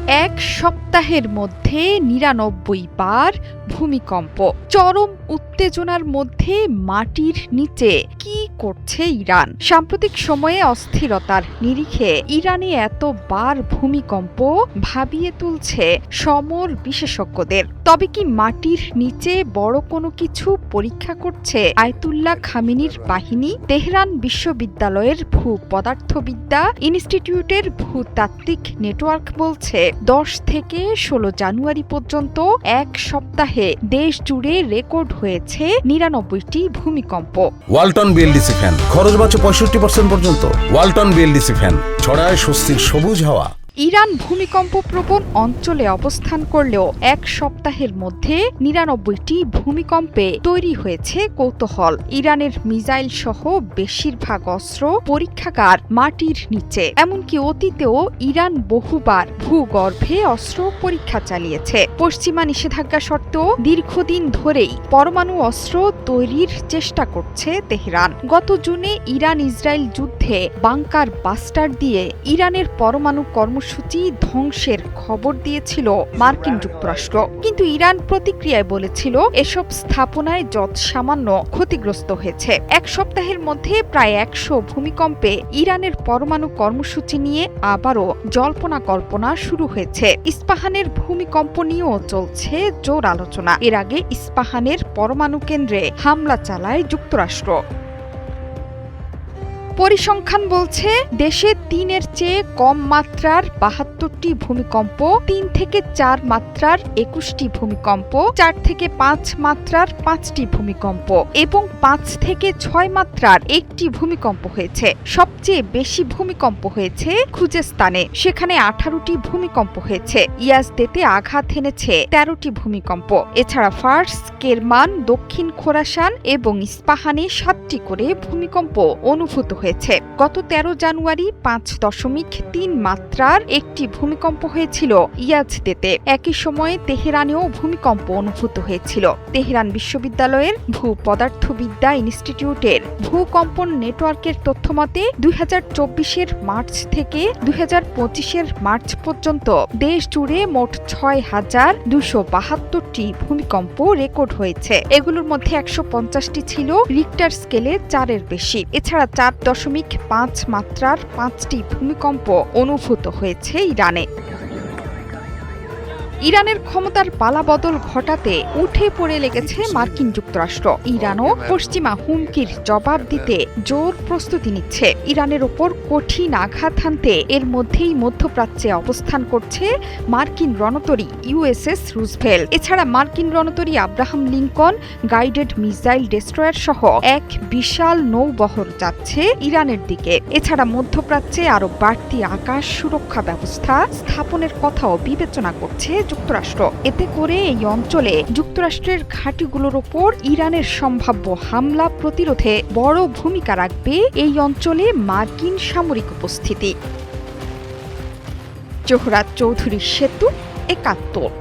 এক সপ্তাহের মধ্যে ৯৯ বার ভূমিকম্প। চরম উত্তেজনার মধ্যে মাটির নিচে কি করছে ইরান? সাম্প্রতিক সময়ে অস্থিরতার নিরিখে ইরানে এতবার ভূমিকম্প ভাবিয়ে তুলছে সমর বিশেষজ্ঞদের। তবে কি মাটির নিচে বড় কোনো কিছু পরীক্ষা করছে আয়াতুল্লাহ খামেনির বাহিনী? তেহরান বিশ্ববিদ্যালয়ের ভূপদার্থবিদ্যা ইনস্টিটিউটের ভূতাত্ত্বিক নেটওয়ার্ক বলছে ১০ থেকে ১৬ জানুয়ারি পর্যন্ত এক সপ্তাহে দেশ জুড়ে রেকর্ড হয়েছে ৯৯টি ভূমিকম্প। ওয়ালটন বিএলডিসি ফ্যান খরচ বাঁচে ৬৫% পর্যন্ত। ওয়ালটন বিএলডিসি ফ্যান ছড়ায় স্বস্তির সবুজ হাওয়া। ইরান ভূমিকম্প প্রবণ অঞ্চলে অবস্থান করলেও এক সপ্তাহের মধ্যে ৯৯টি ভূমিকম্পে তৈরি হয়েছে কৌতূহল। ইরানের মিসাইল সহ বেশিরভাগ অস্ত্র পরীক্ষাগার মাটির নিচে। এমনকি অতীতেও ইরান বহুবার ভূগর্ভে অস্ত্র পরীক্ষা চালিয়েছে। পশ্চিমা নিষেধাজ্ঞা সত্ত্বেও দীর্ঘদিন ধরেই পরমাণু অস্ত্র তৈরির চেষ্টা করছে তেহরান। গত জুনে ইরান ইসরায়েল যুদ্ধে বাংকার বাস্টার দিয়ে ইরানের পরমাণু কর্মসূচি ধ্বংসের খবর দিয়েছিল মার্কিন যুক্তরাষ্ট্র। কিন্তু ইরান প্রতিক্রিয়ায় বলেছিল এসব স্থাপনায় যৎসামান্য ক্ষতিগ্রস্ত হয়েছে। এক সপ্তাহের মধ্যে প্রায় ১০০ ভূমিকম্পে ইরানের পরমাণু কর্মসূচি নিয়ে আবারও জল্পনা কল্পনা শুরু হয়েছে। ইস্পাহানের ভূমিকম্প নিয়েও চলছে জোর আলোচনা। এর আগে ইস্পাহানের পরমাণু কেন্দ্রে হামলা চালায় যুক্তরাষ্ট্র। পরিসংখ্যান বলছে দেশে ৩-এর চেয়ে কম মাত্রার ৭২টি ভূমিকম্প, ৩ থেকে ৪ মাত্রার ২১টি ভূমিকম্প, ৪ থেকে ৫ মাত্রার ৫টি ভূমিকম্প এবং ৫ থেকে ৬ মাত্রার ১টি ভূমিকম্প হয়েছে। সবচেয়ে বেশি ভূমিকম্প হয়েছে খুজেস্তানে, সেখানে ১৮টি ভূমিকম্প হয়েছে। ইয়াজদেতে আঘাত এনেছে ১৩টি ভূমিকম্প। এছাড়া ফার্স, কেরমান, দক্ষিণ খোরাসান এবং ইস্পাহানে ৭টি করে ভূমিকম্প অনুভূত হয়েছে। গত ১৩ জানুয়ারি ৫.৩ মাত্রার একটি ভূমিকম্প হয়েছিল ইয়াজদেতে। একই সময়ে তেহরানেও ভূমিকম্প অনুভূত হয়েছিল। তেহরান বিশ্ববিদ্যালয়ের ভূপদার্থবিদ্যা ইনস্টিটিউটের ভূকম্পন নেটওয়ার্কের তথ্যমতে ২০২৪-এর মার্চ থেকে ২০২৫-এর মার্চ পর্যন্ত দেশ জুড়ে মোট ৬,২৭২টি ভূমিকম্প রেকর্ড হয়েছে। এগুলোর মধ্যে ১৫০টি ছিল রিক্টার স্কেলে ৪-এর বেশি। এছাড়া ৪.৫ মাত্রার ৫টি ভূমিকম্প অনুভূত হয়েছে ইরানে। ইরানের ক্ষমতার পালাবদল ঘটাতে উঠে পড়ে লেগেছে মার্কিন যুক্তরাষ্ট্র। ইরানও পশ্চিমা হুমকির জবাব দিতে জোর প্রস্তুতি নিচ্ছে। ইরানের ওপর কঠিন আঘাত হানতে এর মধ্যেই মধ্যপ্রাচ্যে অবস্থান করছে মার্কিন রণতরী ইউএসএস রুজভেল্ট। এছাড়া মার্কিন রণতরী Abraham Lincoln guided missile destroyer সহ এক বিশাল নৌবহর যাচ্ছে ইরানের দিকে। এছাড়া মধ্যপ্রাচ্যে আরও বাড়তি আকাশ সুরক্ষা ব্যবস্থা স্থাপনের কথাও বিবেচনা করছে যুক্তরাষ্ট্র। এতে করে এই অঞ্চলে যুক্তরাষ্ট্রের ঘাঁটিগুলোর ওপর ইরানের সম্ভাব্য হামলা প্রতিরোধে বড় ভূমিকা রাখবে এই অঞ্চলে মার্কিন সামরিক উপস্থিতি। জোহরা চৌধুরী সেতু, ৭১।